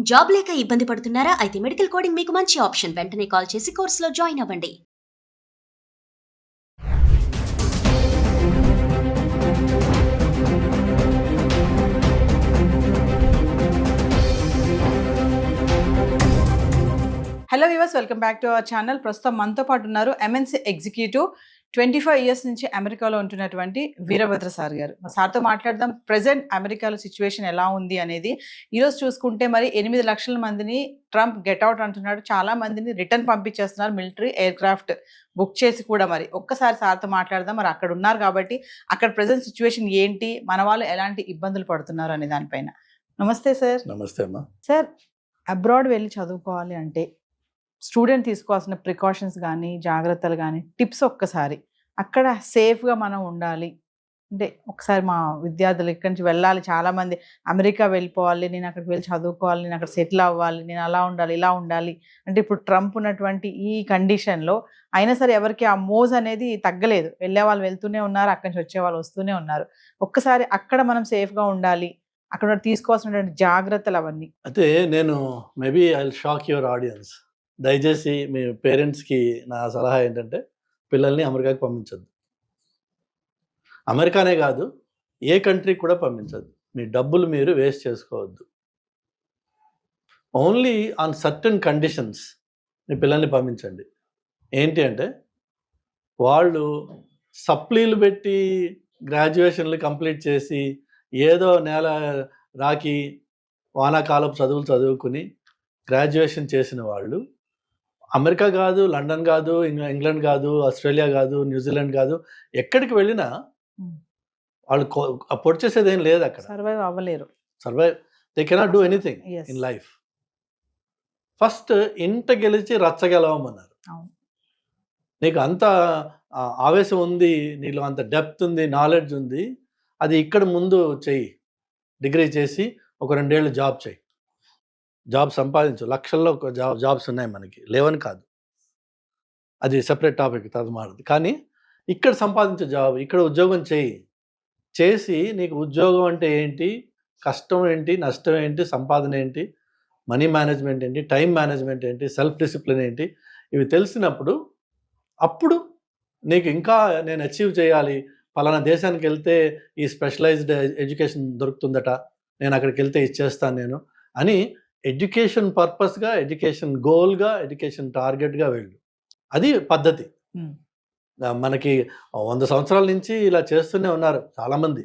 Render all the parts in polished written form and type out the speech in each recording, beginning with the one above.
Job లేక ఇబ్బంది పడుతున్నారా? అయితే మెడికల్ కోడింగ్ మీకు మంచి ఆప్షన్. వెంటనే కాల్ చేసి కోర్సులో జాయిన్ అవ్వండి. Hello viewers, welcome back to our channel. ప్రస్తుతం మనతో పాటు ఉన్నారు ఎంఎన్సీ ఎగ్జిక్యూటివ్, 25 ఇయర్స్ నుంచి అమెరికాలో ఉంటున్నటువంటి వీరభద్ర సార్ గారు. సార్తో మాట్లాడదాం ప్రెసెంట్ అమెరికాలో సిచ్యువేషన్ ఎలా ఉంది అనేది. ఈరోజు చూసుకుంటే మరి 8 లక్షల మందిని ట్రంప్ గెట్అవుట్ అంటున్నాడు. చాలా మందిని రిటర్న్ పంపించేస్తున్నారు, మిలిటరీ ఎయిర్ క్రాఫ్ట్ బుక్ చేసి కూడా. మరి ఒక్కసారి సార్తో మాట్లాడదాం. మరి అక్కడ ఉన్నారు కాబట్టి అక్కడ ప్రెసెంట్ సిచ్యువేషన్ ఏంటి, మన వాళ్ళు ఎలాంటి ఇబ్బందులు పడుతున్నారు అనే దానిపైన. నమస్తే సార్. నమస్తే అమ్మా. సార్, అబ్రాడ్ వెళ్ళి చదువుకోవాలి అంటే స్టూడెంట్ తీసుకోవాల్సిన ప్రికాషన్స్ కానీ, జాగ్రత్తలు కానీ, టిప్స్ ఒక్కసారి అక్కడ సేఫ్గా మనం ఉండాలి అంటే, ఒకసారి మా విద్యార్థులు ఇక్కడి నుంచి వెళ్ళాలి, చాలామంది అమెరికా వెళ్ళిపోవాలి, నేను అక్కడికి వెళ్ళి చదువుకోవాలి, నేను అక్కడ సెటిల్ అవ్వాలి, నేను అలా ఉండాలి ఇలా ఉండాలి అంటే, ఇప్పుడు ట్రంప్ ఉన్నటువంటి ఈ కండిషన్లో అయినా సరే ఎవరికి ఆ మోజ్ అనేది తగ్గలేదు. వెళ్ళే వాళ్ళు వెళ్తూనే ఉన్నారు, అక్కడి నుంచి వచ్చే వాళ్ళు వస్తూనే ఉన్నారు. ఒక్కసారి అక్కడ మనం సేఫ్గా ఉండాలి, అక్కడ తీసుకోవాల్సినటువంటి జాగ్రత్తలు అవన్నీ. అయితే నేను maybe I will shock your audience. దయచేసి మీ పేరెంట్స్కి నా సలహా ఏంటంటే, పిల్లల్ని అమెరికాకి పంపించద్దు. అమెరికానే కాదు, ఏ కంట్రీకి కూడా పంపించద్దు. మీ డబ్బులు మీరు వేస్ట్ చేసుకోవద్దు. ఓన్లీ ఆన్ సర్టన్ కండిషన్స్ మీ పిల్లల్ని పంపించండి. ఏంటి అంటే, వాళ్ళు సప్లీలు పెట్టి గ్రాడ్యుయేషన్లు కంప్లీట్ చేసి ఏదో నెల రాకి వానాకాలపు చదువులు చదువుకుని గ్రాడ్యుయేషన్ చేసిన వాళ్ళు అమెరికా కాదు, లండన్ కాదు, ఇంగ్లాండ్ కాదు, ఆస్ట్రేలియా కాదు, న్యూజిలాండ్ కాదు, ఎక్కడికి వెళ్ళినా వాళ్ళు పొడి చేసేది ఏం లేదు. అక్కడ సర్వైవ్ అవ్వలేరు. They cannot do anything in life. First ఇంట గెలిచి రచ్చగెలవమన్నారు. నీకు అంత ఆవేశం ఉంది, నీలో అంత డెప్త్ ఉంది, నాలెడ్జ్ ఉంది, అది ఇక్కడ ముందు చెయ్యి. డిగ్రీ చేసి ఒక 2 ఏళ్ళు జాబ్ చేయి, జాబ్ సంపాదించు. లక్షల్లో జాబ్స్ ఉన్నాయి మనకి, లేవని కాదు, అది సెపరేట్ టాపిక్, తర్వాత మారదు. కానీ ఇక్కడ సంపాదించే జాబ్, ఇక్కడ ఉద్యోగం చేసి నీకు ఉద్యోగం అంటే ఏంటి, కష్టం ఏంటి, నష్టం ఏంటి, సంపాదన ఏంటి, మనీ మేనేజ్మెంట్ ఏంటి, టైం మేనేజ్మెంట్ ఏంటి, సెల్ఫ్ డిసిప్లిన్ ఏంటి, ఇవి తెలిసినప్పుడు అప్పుడు నీకు ఇంకా నేను అచీవ్ చేయాలి, పలానా దేశానికి వెళ్తే ఈ స్పెషలైజ్డ్ ఎడ్యుకేషన్ దొరుకుతుందట, నేను అక్కడికి వెళ్తే ఇచ్చేస్తాను నేను అని ఎడ్యుకేషన్ పర్పస్గా, ఎడ్యుకేషన్ గోల్గా, ఎడ్యుకేషన్ టార్గెట్గా వెళ్ళు. అది పద్ధతి. మనకి 100 సంవత్సరాల నుంచి ఇలా చేస్తూనే ఉన్నారు చాలామంది.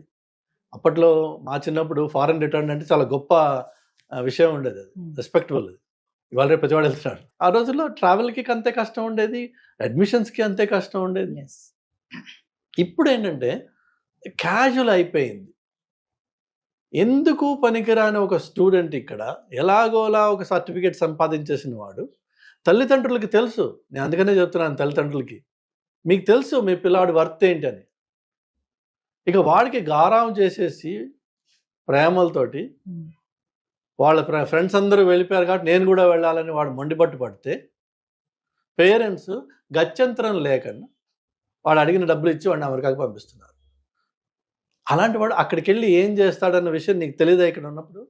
అప్పట్లో మా చిన్నప్పుడు ఫారెన్ రిటర్న్ అంటే చాలా గొప్ప విషయం ఉండేది, అది రెస్పెక్టబుల్. అది ఇవాళ రేపు ప్రతివాడు వెళ్తున్నాడు. ఆ రోజుల్లో ట్రావెల్కి అంతే కష్టం ఉండేది, అడ్మిషన్స్కి అంతే కష్టం ఉండేది. ఇప్పుడు ఏంటంటే క్యాజువల్ అయిపోయింది. ఎందుకు పనికిరాని ఒక స్టూడెంట్ ఇక్కడ ఎలాగోలా ఒక సర్టిఫికేట్ సంపాదించేసిన వాడు, తల్లిదండ్రులకి తెలుసు. నేను అందుకనే చెప్తున్నాను, తల్లిదండ్రులకి మీకు తెలుసు మీ పిల్లాడి వర్త్ ఏంటని. ఇక వాడికి గారాం చేసేసి ప్రేమలతోటి వాళ్ళ ఫ్రెండ్స్ అందరూ వెళ్ళిపోయారు కాబట్టి నేను కూడా వెళ్ళాలని వాడు మొండిపట్టు పడితే, పేరెంట్స్ గత్యంతరం లేకుండా వాడు అడిగిన డబ్బులు ఇచ్చి వాడిని అమెరికాకి పంపిస్తున్నారు. అలాంటి వాడు అక్కడికి వెళ్ళి ఏం చేస్తాడన్న విషయం నీకు తెలియదా ఇక్కడ ఉన్నప్పుడు?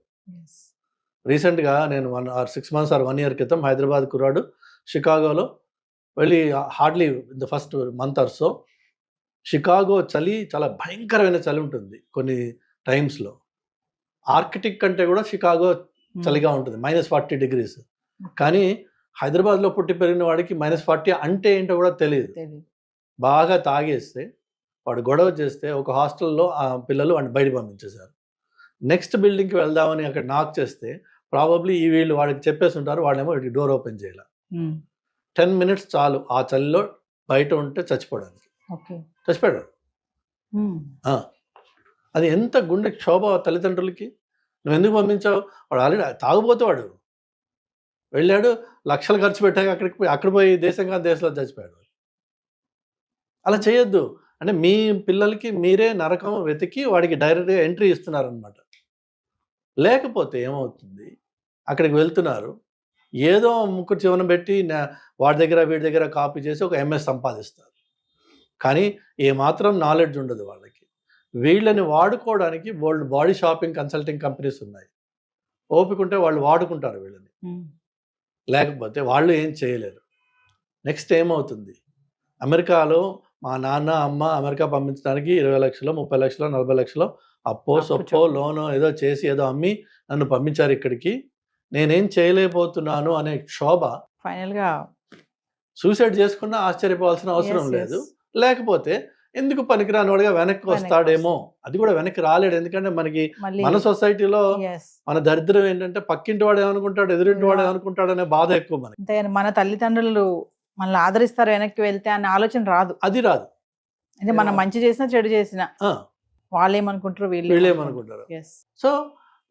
రీసెంట్గా నేను 6 months or 1 year క్రితం హైదరాబాద్ కుర్రాడు షికాగోలో వెళ్ళి, hardly the first month or so, Chicago చలి చాలా భయంకరమైన చలి ఉంటుంది కొన్ని టైమ్స్లో. ఆర్కిటిక్ కంటే కూడా షికాగో చలిగా ఉంటుంది, -40 degrees. కానీ హైదరాబాద్లో పుట్టి పెరిగిన వాడికి -40 అంటే ఏంటో కూడా తెలియదు. బాగా తాగేస్తే వాడు గొడవ చేస్తే ఒక హాస్టల్లో ఆ పిల్లలు వాడిని బయట పంపించేశారు. నెక్స్ట్ బిల్డింగ్కి వెళ్దామని అక్కడ నాక్ చేస్తే ప్రాబబ్లీ ఈ వీళ్ళు వాడికి చెప్పేసి ఉంటారు, వాడేమో వీడికి డోర్ ఓపెన్ చేయాలి. 10 minutes చాలు ఆ చలిలో బయట ఉంటే చచ్చిపోవడానికి. చచ్చిపోయాడు. అది ఎంత గుండె క్షోభ తల్లిదండ్రులకి. నువ్వు ఎందుకు పంపించావు? వాడు ఆల్రెడీ తాగుపోతే వాడు వెళ్ళాడు, లక్షలు ఖర్చు పెట్టాక అక్కడ పోయి దేశంగా దేశంలో చచ్చిపోయాడు. అలా చేయొద్దు. అంటే మీ పిల్లలకి మీరే నరకం వెతికి వాడికి డైరెక్ట్గా ఎంట్రీ ఇస్తున్నారనమాట. లేకపోతే ఏమవుతుంది, అక్కడికి వెళ్తున్నారు, ఏదో ముక్కు చివన పెట్టి వాడి దగ్గర వీడి దగ్గర కాపీ చేసి ఒక MS సంపాదిస్తారు. కానీ ఏమాత్రం నాలెడ్జ్ ఉండదు వాళ్ళకి. వీళ్ళని వాడుకోవడానికి బాడీ షాపింగ్ కన్సల్టింగ్ కంపెనీస్ ఉన్నాయి. ఓపిక ఉంటే వాళ్ళు వాడుకుంటారు వీళ్ళని, లేకపోతే వాళ్ళు ఏం చేయలేరు. నెక్స్ట్ ఏమవుతుంది, అమెరికాలో మా నాన్న అమ్మ అమెరికా పంపించడానికి 20 లక్షలు 30 లక్షలు 40 లక్షలు అప్పో సొప్పో లోనో ఏదో చేసి ఏదో అమ్మి నన్ను పంపించారు ఇక్కడికి, నేనేం చేయలేకపోతున్నాను అనే క్షోభ ఫైనల్ గా సూసైడ్ చేసుకున్నా ఆశ్చర్యపోవాల్సిన అవసరం లేదు. లేకపోతే ఎందుకు పనికిరాని వాడిగా వెనక్కి వస్తాడేమో, అది కూడా వెనక్కి రాలేడు. ఎందుకంటే మనకి మన సొసైటీలో మన దరిద్రం ఏంటంటే పక్కింటి వాడు ఏమనుకుంటాడు, ఎదురింటి వాడు ఏమనుకుంటాడు అనే బాధ ఎక్కువ మనకి. మన తల్లిదండ్రులు మనల్ని ఆదరిస్తారు వెనక్కి వెళ్తే అనే ఆలోచన రాదు. అది రాదు. అంటే మనం మంచి చేసినా చెడు చేసినా వాళ్ళు ఏమనుకుంటారు వీళ్ళు ఏమనుకుంటారు. సో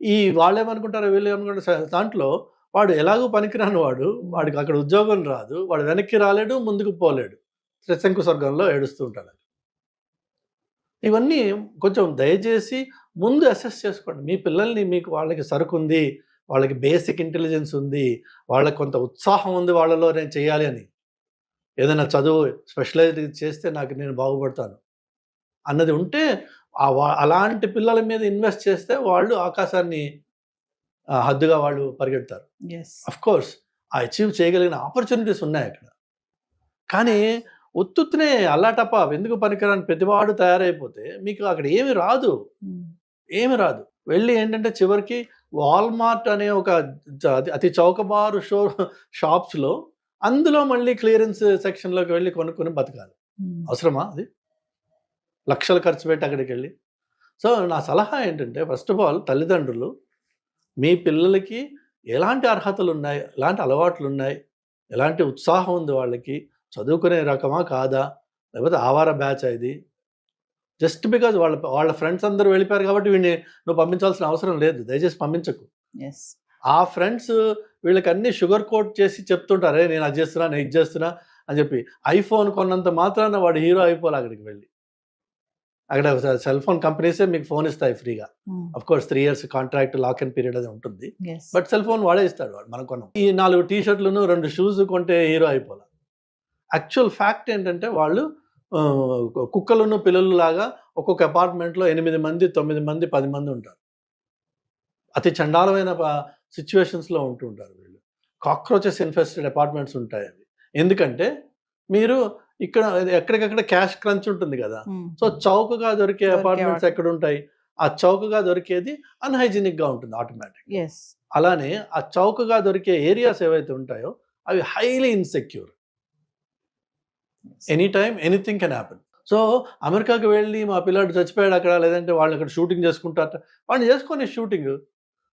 ఈ వాళ్ళు ఏమనుకుంటారు వీళ్ళు ఏమనుకుంటారు దాంట్లో వాడు ఎలాగో పనికిరాని వాడు, వాడికి అక్కడ ఉద్యోగం రాదు, వాడు వెనక్కి రాలేడు, ముందుకు పోలేడు, శంకు స్వర్గంలో ఏడుస్తూ ఉంటాడు. ఇవన్నీ కొంచెం దయచేసి ముందు అసెస్ చేసుకోండి. మీ పిల్లల్ని మీకు వాళ్ళకి సరుకు ఉంది, వాళ్ళకి బేసిక్ ఇంటెలిజెన్స్ ఉంది, వాళ్ళకి కొంత ఉత్సాహం ఉంది వాళ్ళలో నేను చేయాలి అని, ఏదైనా చదువు స్పెషలైజ్ చేస్తే నేను బాగుపడతాను అన్నది ఉంటే అలాంటి పిల్లల మీద ఇన్వెస్ట్ చేస్తే వాళ్ళు ఆకాశాన్ని హద్దుగా వాళ్ళు పరిగెడతారు. అఫ్ కోర్స్ అచీవ్ చేయగలిగిన ఆపర్చునిటీస్ ఉన్నాయి అక్కడ. కానీ ఉత్తునే అల్లాటప్ప ఎందుకు పనికిరాని ప్రతివాడు తయారైపోతే మీకు అక్కడ ఏమి రాదు. వెళ్ళి ఏంటంటే చివరికి వాల్మార్ట్ అనే ఒక అతి చౌకబారు షాప్స్లో అందులో మళ్ళీ క్లియరెన్స్ సెక్షన్లోకి వెళ్ళి కొనుక్కొని బతకాలి. అవసరమా? అది లక్షలు ఖర్చు పెట్టి అక్కడికి వెళ్ళి. సో నా సలహా ఏంటంటే ఫస్ట్ ఆఫ్ ఆల్ తల్లిదండ్రులు మీ పిల్లలకి ఎలాంటి అర్హతలు ఉన్నాయి, ఎలాంటి అలవాట్లు ఉన్నాయి, ఎలాంటి ఉత్సాహం ఉంది, వాళ్ళకి చదువుకునే రకమా కాదా, లేకపోతే ఆవార బ్యాచ్ ఇది, జస్ట్ బికాజ్ వాళ్ళ ఫ్రెండ్స్ అందరూ వెళ్ళిపోయారు కాబట్టి వీడిని నువ్వు పంపించాల్సిన అవసరం లేదు, దయచేసి పంపించకు. ఆ ఫ్రెండ్స్ వీళ్ళకి అన్ని షుగర్ కోట్ చేసి చెప్తుంటారే నేను అది చేస్తున్నా నేను ఇది చేస్తున్నా అని చెప్పి. ఐఫోన్ కొన్నంత మాత్రాన వాడు హీరో అయిపోలే. అక్కడికి వెళ్ళి అక్కడ సెల్ ఫోన్ కంపెనీసే మీకు ఫోన్ ఇస్తాయి ఫ్రీగా. Of course 3 years contract lock and period అది ఉంటుంది, బట్ సెల్ ఫోన్ వాడే ఇస్తాడు వాడు. మనం కొన్నాం ఈ 4 టీ-షర్ట్లను 2 షూస్ కొంటే హీరో అయిపోలే. యాక్చువల్ ఫ్యాక్ట్ ఏంటంటే వాళ్ళు కుక్కలను పిల్లలు లాగా ఒక్కొక్క అపార్ట్మెంట్లో 8 మంది 9 మంది 10 మంది ఉంటారు. అతి చండాలమైన సిచ్యువేషన్స్లో ఉంటుంటారు వీళ్ళు. కాక్రోచెస్ ఇన్ఫెస్టెడ్ అపార్ట్మెంట్స్ ఉంటాయి అవి. ఎందుకంటే మీరు ఇక్కడ ఎక్కడికక్కడ క్యాష్ క్రంచ్ ఉంటుంది కదా, సో చౌకగా దొరికే అపార్ట్మెంట్స్ ఎక్కడ ఉంటాయి, ఆ చౌకగా దొరికేది అన్హైజీనిక్ గా ఉంటుంది ఆటోమేటిక్. అలానే ఆ చౌకగా దొరికే ఏరియాస్ ఏవైతే ఉంటాయో అవి highly insecure. Any time anything can happen. So అమెరికాకి వెళ్ళి మా పిల్లాడు చచ్చిపోయాడు అక్కడ, లేదంటే వాళ్ళు అక్కడ షూటింగ్ చేసుకుంటారు, వాడిని చేసుకొని షూటింగ్,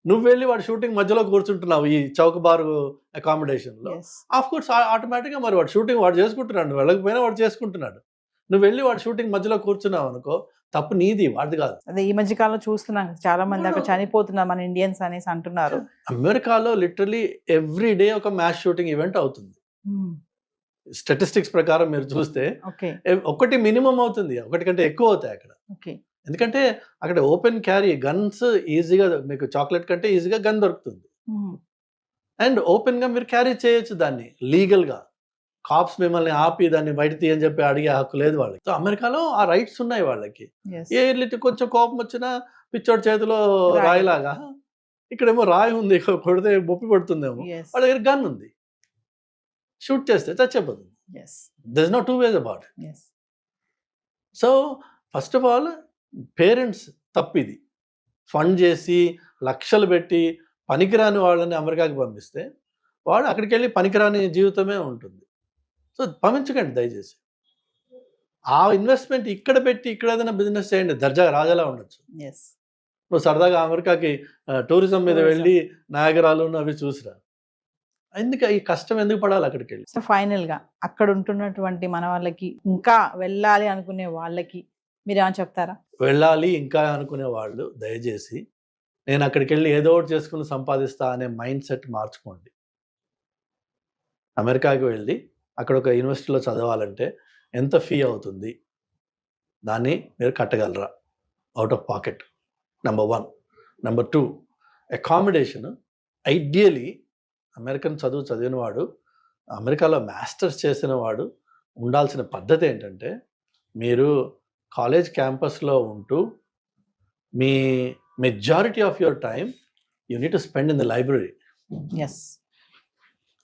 నువ్వు వెళ్ళి వాడు షూటింగ్ మధ్యలో కూర్చుంటున్నావు ఈ చౌకబారు అకామిడేషన్లో. ఆఫ్ కోర్స్ ఆటోమేటిక్గా మరి వాడు షూటింగ్ వాడు చేసుకుంటున్నాడు, నువ్వు వెళ్ళకపోయినా వాడు చేసుకుంటున్నాడు. నువ్వు వెళ్ళి వాడు షూటింగ్ మధ్యలో కూర్చున్నావు అనుకో, తప్పు నీది, వాడిది కాదు. అదే ఈ మధ్య కాలంలో చూస్తున్నాం చాలా మంది అక్కడ చనిపోతున్నారు మన ఇండియన్స్ అనేసి అంటున్నారు. అమెరికాలో లిటరలీ ఎవ్రీ డే ఒక మ్యాస్ షూటింగ్ ఈవెంట్ అవుతుంది. స్టాటిస్టిక్స్ ప్రకారం మీరు చూస్తే ఒకటి మినిమం అవుతుంది, ఒకటి కంటే ఎక్కువ అవుతాయి అక్కడ. ఎందుకంటే అక్కడ ఓపెన్ క్యారీ గన్స్ ఈజీగా, మీకు చాక్లెట్ కంటే ఈజీగా గన్ దొరుకుతుంది. అండ్ ఓపెన్ గా మీరు క్యారీ చేయొచ్చు దాన్ని లీగల్గా. కాప్స్ మిమ్మల్ని ఆపి దాన్ని బయట తీయని చెప్పి అడిగే హక్కు లేదు వాళ్ళకి. సో అమెరికాలో ఆ రైట్స్ ఉన్నాయి వాళ్ళకి. ఏ కొంచెం కోపం వచ్చినా పిచ్చోడి చేతిలో రాయిలాగా, ఇక్కడేమో రాయి ఉంది, కొడితే బొప్పి పడుతుందేమో, వాళ్ళ దగ్గర గన్ ఉంది, షూట్ చేస్తే చచ్చిపోతుంది. There is no two ways about it. So first of all parents తప్పిది. ఫండ్ చేసి లక్షలు పెట్టి పనికిరాని వాళ్ళని అమెరికాకి పంపిస్తే వాడు అక్కడికి వెళ్ళి పనికిరాని జీవితమే ఉంటుంది. సో పంపించకండి దయచేసి. ఆ ఇన్వెస్ట్మెంట్ ఇక్కడ పెట్టి ఇక్కడ ఏదైనా బిజినెస్ చేయండి, దర్జాగా రాజాలా ఉండొచ్చు. నువ్వు సరదాగా అమెరికాకి టూరిజం మీద వెళ్ళి నయాగరాలు అవి చూసిరా. ఎందుకు ఈ కష్టం ఎందుకు పడాలి అక్కడికి వెళ్ళి? సో ఫైనల్ గా అక్కడ ఉంటున్నటువంటి మన వాళ్ళకి, ఇంకా వెళ్ళాలి అనుకునే వాళ్ళకి మీరు ఏమైనా చెప్తారా? వెళ్ళాలి ఇంకా అనుకునే వాళ్ళు దయచేసి నేను అక్కడికి వెళ్ళి ఏదో ఒకటి చేసుకుని సంపాదిస్తా అనే మైండ్ సెట్ మార్చుకోండి. అమెరికాకి వెళ్ళి అక్కడ ఒక యూనివర్సిటీలో చదవాలంటే ఎంత ఫీ అవుతుంది, దాన్ని మీరు కట్టగలరా out of pocket? Number 1. Number 2, accommodation. Ideally American చదివిన వాడు, అమెరికాలో మాస్టర్స్ చేసిన వాడు ఉండాల్సిన పద్ధతి ఏంటంటే, మీరు కాలేజ్ క్యాంపస్లో ఉంటూ మీ majority of your time you need to spend in the library. Yes.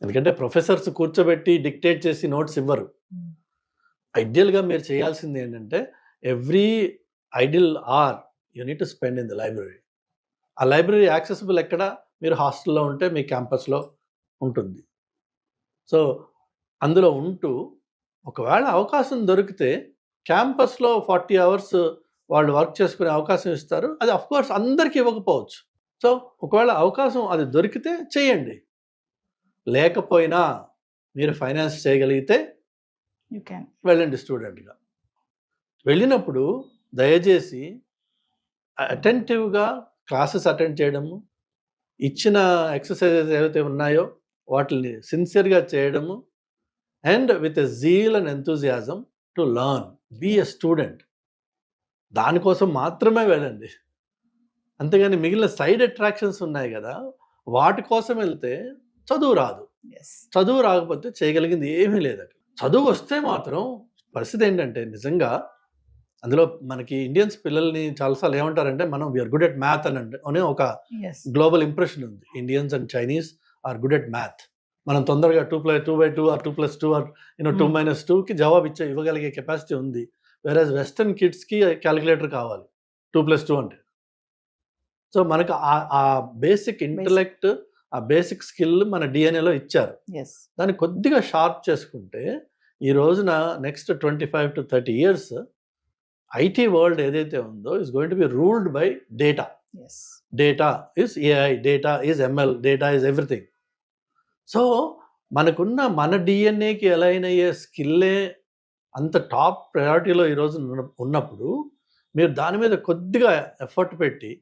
ఎందుకంటే ప్రొఫెసర్స్ కూర్చోబెట్టి డిక్టేట్ చేసి నోట్స్ ఇవ్వరు. ఐడియల్గా మీరు చేయాల్సింది ఏంటంటే every ideal are you need to spend in the library. ఆ లైబ్రరీ యాక్సెసిబుల్ ఎక్కడ? మీరు హాస్టల్లో ఉంటే మీ క్యాంపస్లో ఉంటుంది. సో అందులో ఉంటూ ఒకవేళ అవకాశం దొరికితే క్యాంపస్లో 40 hours వాళ్ళు వర్క్ చేసుకునే అవకాశం ఇస్తారు. అది అఫ్కోర్స్ అందరికీ ఇవ్వకపోవచ్చు. సో ఒకవేళ అవకాశం అది దొరికితే చేయండి. లేకపోయినా మీరు ఫైనాన్స్ చేయగలిగితే యూ క్యాన్ వెళ్ళండి స్టూడెంట్గా. వెళ్ళినప్పుడు దయచేసి అటెంటివ్గా క్లాసెస్ అటెండ్ చేయడము, ఇచ్చిన ఎక్సర్సైజెస్ ఏవైతే ఉన్నాయో వాటిని సిన్సియర్గా చేయడము, and with a zeal and enthusiasm to learn, be a student. దానికోసం మాత్రమే వెళ్ళండి. అంతేగాని మిగిలిన సైడ్ అట్రాక్షన్స్ ఉన్నాయి కదా, వాటి కోసం వెళ్తే చదువు రాదు. చదువు రాకపోతే చేయగలిగింది ఏమీ లేదు అక్కడ. చదువు వస్తే మాత్రం పరిస్థితి ఏంటంటే నిజంగా అందులో మనకి ఇండియన్స్ పిల్లల్ని చాలాసార్లు ఏమంటారంటే మనం వీఆర్ గుడ్ ఎట్ మ్యాథ్ అనే ఒక గ్లోబల్ ఇంప్రెషన్ ఉంది. Indians and Chinese are good at math. మనం తొందరగా 2/2 ఆర్ 2+2 ఆర్ 2-2కి జవాబు ఇవ్వగలిగే కెపాసిటీ ఉంది. వేరేజ్ వెస్టర్న్ కిడ్స్కి క్యాలిక్యులేటర్ కావాలి 2+2 అంటే. సో మనకు ఆ బేసిక్ ఇంటలెక్ట్, ఆ బేసిక్ స్కిల్ మన డిఎన్ఏలో ఇచ్చారు. దాన్ని కొద్దిగా షార్ప్ చేసుకుంటే ఈ రోజున next 25 to 30 years IT world ఏదైతే ఉందో is going to be ruled by data. Data is AI, data is ML, data is everything. So మనకున్న మన డిఎన్ఏకి అలైన్ అయ్యే స్కిల్లే అంత టాప్ ప్రయారిటీలో ఈరోజు ఉన్నప్పుడు మీరు దాని మీద కొద్దిగా ఎఫర్ట్ పెట్టి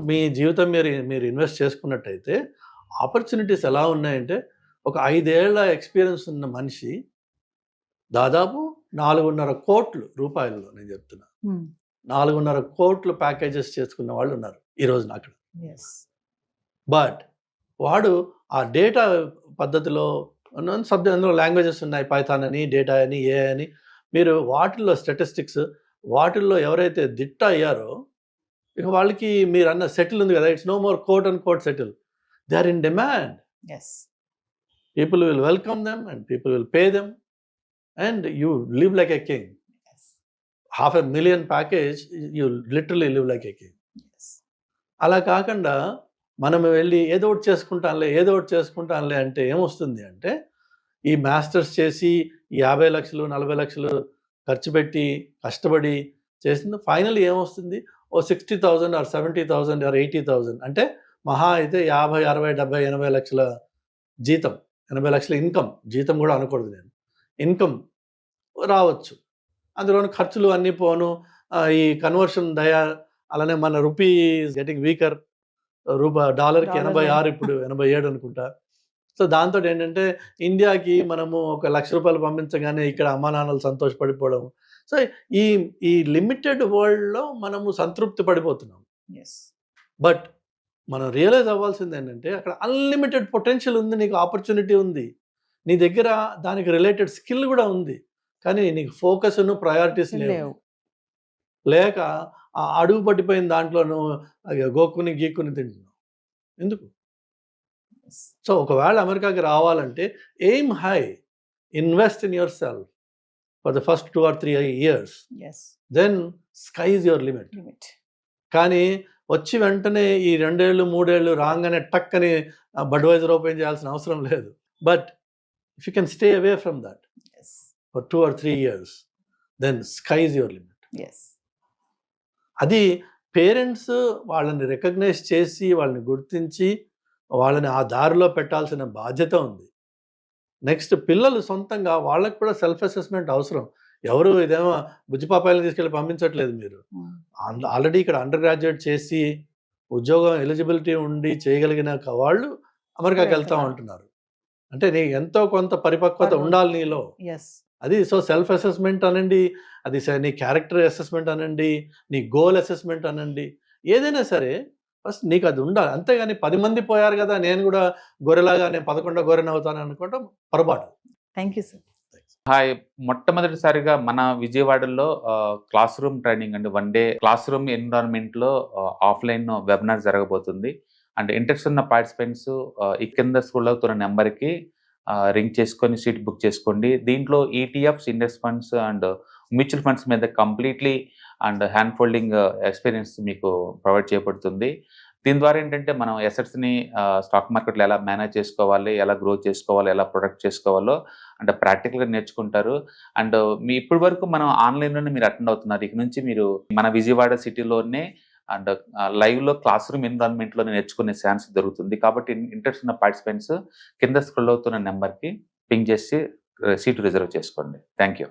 మీ జీవితం మీరు ఇన్వెస్ట్ చేసుకున్నట్టయితే ఆపర్చునిటీస్ ఎలా ఉన్నాయంటే ఒక 5 ఏళ్ల ఎక్స్పీరియన్స్ ఉన్న మనిషి దాదాపు 4.5 కోట్ల రూపాయలు, నేను చెప్తున్నా 4.5 కోట్ల ప్యాకేజెస్ చేసుకున్న వాళ్ళు ఉన్నారు ఈ రోజున అక్కడ. బట్ వాడు ఆ డేటా పద్ధతిలో అందులో లాంగ్వేజెస్ ఉన్నాయి, పైథాన్ అని, డేటా అని, ఏ అని. మీరు వాటిల్లో స్టాటిస్టిక్స్, వాటిల్లో ఎవరైతే దిట్ట అయ్యారో ఇక వాళ్ళకి మీరు అన్న సెటిల్ ఉంది కదా, it's no more quote and quote settle. They are in demand. People will welcome them and people will pay them and you live like a king. 500,000 package, you literally live like a king. అలా కాకుండా మనం వెళ్ళి ఏదో ఒకటి చేసుకుంటానులే అంటే ఏమొస్తుంది అంటే ఈ మాస్టర్స్ చేసి 50 లక్షలు 40 లక్షలు ఖర్చు పెట్టి కష్టపడి చేసింది ఫైనల్ ఏమొస్తుంది? ఓ 60,000 ఆర్ 70,000 ఆర్ 80,000 అంటే మహా అయితే 50, 60, 70, 80 లక్షల జీతం, 80 లక్షల ఇన్కమ్. జీతం కూడా అనకూడదు, నేను ఇన్కమ్ రావచ్చు. అందులోని ఖర్చులు అన్నీ పోను. ఈ కన్వర్షన్ అలానే మన రూపీ గెటింగ్ వీకర్. డాలర్కి 86, ఇప్పుడు 87 అనుకుంటా. సో దాంతో ఏంటంటే ఇండియాకి మనము ఒక ₹1,00,000 పంపించగానే ఇక్కడ అమ్మా నాన్నలు సంతోషపడిపోవడం. సో ఈ లిమిటెడ్ వరల్డ్లో మనము సంతృప్తి పడిపోతున్నాం. బట్ మనం రియలైజ్ అవ్వాల్సింది ఏంటంటే అక్కడ అన్లిమిటెడ్ పొటెన్షియల్ ఉంది, నీకు ఆపర్చునిటీ ఉంది, నీ దగ్గర దానికి రిలేటెడ్ స్కిల్ కూడా ఉంది. కానీ నీకు ఫోకస్ను ప్రయారిటీస్ లేక అడుగు పట్టిపోయిన దాంట్లోనూ గోక్కుని గీక్కుని తింటున్నావు. ఎందుకు? సో ఒకవేళ అమెరికాకి రావాలంటే aim high, invest in yourself for the first 2 or 3 years, then sky is your limit. కానీ వచ్చి వెంటనే ఈ 2 ఏళ్ళు 3 ఏళ్ళు రాగానే టక్ అని బడ్వైజర్ ఓపెన్ చేయాల్సిన అవసరం లేదు. But if you can stay away from that for 2 or 3 years, then sky is your limit. అది పేరెంట్స్ వాళ్ళని రికగ్నైజ్ చేసి, వాళ్ళని గుర్తించి, వాళ్ళని ఆ దారిలో పెట్టాల్సిన బాధ్యత ఉంది. నెక్స్ట్ పిల్లలు సొంతంగా వాళ్ళకి కూడా సెల్ఫ్ అసెస్మెంట్ అవసరం. ఎవరు ఇదేమో బుజ్జిపాపాయలను తీసుకెళ్ళి పంపించట్లేదు. మీరు ఆల్రెడీ ఇక్కడ అండర్ గ్రాడ్యుయేట్ చేసి ఉద్యోగం ఎలిజిబిలిటీ ఉండి చేయగలిగిన వాళ్ళు అమెరికాకి వెళ్తా ఉంటున్నారు. అంటే నీ ఎంతో కొంత పరిపక్వత ఉండాలి నీలో. అది సో సెల్ఫ్ అసెస్మెంట్ అనండి, అది నీ క్యారెక్టర్ అసెస్మెంట్ అనండి, నీ గోల్ అసెస్మెంట్ అనండి, ఏదైనా సరే ఫస్ట్ నీకు అది ఉండాలి. అంతేగాని 10 మంది పోయారు కదా నేను కూడా గొర్రెలాగా నేను 11వ గొర్రెని అవుతాను అనుకోవడం పొరపాటు. Thank you sir. హాయ్, మొట్టమొదటిసారిగా మన విజయవాడలో క్లాస్ రూమ్ ట్రైనింగ్ అండి, 1 డే క్లాస్ రూమ్ ఎన్విరాన్మెంట్లో ఆఫ్లైన్ వెబినార్ జరగబోతుంది. అండ్ ఇంట్రెస్ట్ ఉన్న పార్టిసిపెంట్స్ ఈ కింద స్క్రోల్ అవుతున్న నెంబర్కి రింగ్ చేసుకొని సీట్ బుక్ చేసుకోండి. దీంట్లో ETFs, index funds and mutual funds మీద completely and hand folding experience మీకు ప్రొవైడ్ చేయబడుతుంది. దీని ద్వారా ఏంటంటే మనం ఎసెట్స్ని స్టాక్ మార్కెట్లో ఎలా మేనేజ్ చేసుకోవాలి, ఎలా గ్రో చేసుకోవాలి, ఎలా ప్రొడక్ట్ చేసుకోవాలో అంటే ప్రాక్టికల్గా నేర్చుకుంటారు. అండ్ మీ ఇప్పటి వరకు మనం ఆన్లైన్లోనే మీరు అటెండ్ అవుతున్నారు. ఇక నుంచి మీరు మన విజయవాడ సిటీలోనే అండ్ లైవ్లో క్లాస్ రూమ్ ఎన్విరాన్మెంట్లోనే నేర్చుకునే ఛాన్స్ దొరుకుతుంది. కాబట్టి ఇంట్రెస్ట్ ఉన్న పార్టిసిపెంట్స్ కింద స్క్రోల్ అవుతున్న నెంబర్కి పింగ్ చేసి సీటు రిజర్వ్ చేసుకోండి. Thank you.